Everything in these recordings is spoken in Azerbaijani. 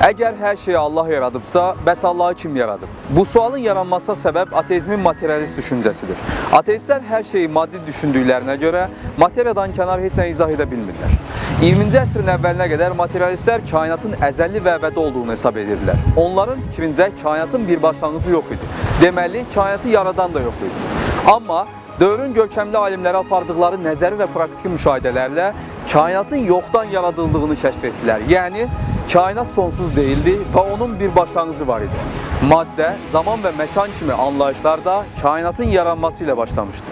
Əgər hər şeyi Allah yaradıbsa, bəs Allahı kim yaradıb? Bu sualın yaranmasına səbəb ateizmin materialist düşüncəsidir. Ateistlər hər şeyi maddi düşündüklərinə görə materiyadan kənar heç nə izah edə bilmirlər. 20-ci əsrin əvvəlinə qədər materialistlər kainatın əzəlli və əbədi olduğunu hesab edirlər. Onların fikrincə kainatın bir başlanğıcı yox idi. Deməli, kainatı yaradan da yox idi. Amma dövrün görkəmli alimləri apardıqları nəzəri və praktiki müşahidələrlə kainatın yoxdan yaradıldığını kəşf etdilər. Yəni, kainat sonsuz değildi və onun bir başlanğıcı var idi. Maddə, zaman və məkan kimi anlayışlar da kainatın yaranması ilə başlamışdı.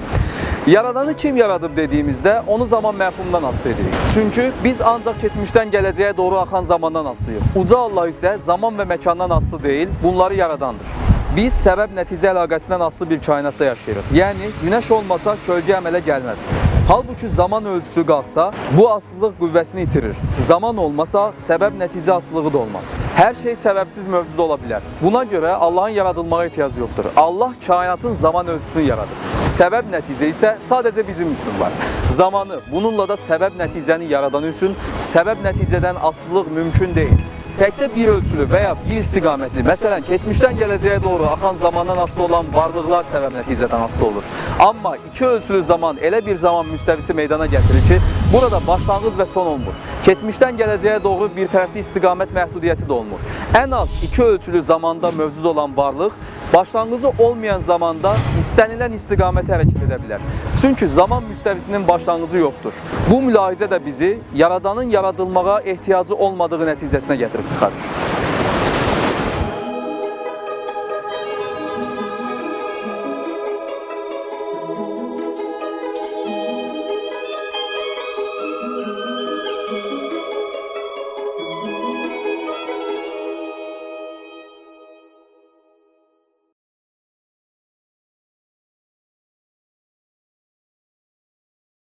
Yaradanı kim yaradıb dediyimizdə onu zaman məfhumdan asılı edirik. Çünki biz ancaq keçmişdən gələcəyə doğru axan zamandan asılıyıq. Uca Allah isə zaman və məkandan asılı deyil, bunları yaradandır. Biz səbəb-nəticə əlaqəsindən asılı bir kainatda yaşayırıq. Yəni, günəş olmasa kölgə əmələ gəlməz. Halbuki zaman ölçüsü qalxsa, bu asılılıq qüvvəsini itirir. Zaman olmasa, səbəb-nəticə asılılığı da olmaz. Hər şey səbəbsiz mövcud ola bilər. Buna görə Allahın yaradılmağa ehtiyacı yoxdur. Allah kainatın zaman ölçüsünü yaradır. Səbəb-nəticə isə sadəcə bizim üçün var. Zamanı, bununla da səbəb-nəticəni yaradan üçün səbəb-nəticədən asılılıq mümkün deyil. Təkcə bir ölçülü və ya bir istiqamətli, məsələn, keçmişdən gələcəyə doğru axan zamandan asılı olan varlıqlar səbəb-nəticədən asılı olur. Amma iki ölçülü zaman elə bir zaman müstəvisi meydana gətirir ki, burada başlanğıc və son olmur. Keçmişdən gələcəyə doğru bir tərəfli istiqamət məhdudiyyəti də olmur. Ən az iki ölçülü zamanda mövcud olan varlıq, başlanğıcı olmayan zamanda istənilən istiqamətə hərəkət edə bilər. Çünki zaman müstəvisinin başlanğıcı yoxdur. Bu mülahizə də bizi yaradanın yaradılmağa ehtiyacı olmadığı nəticəsinə gətirib çıxarır.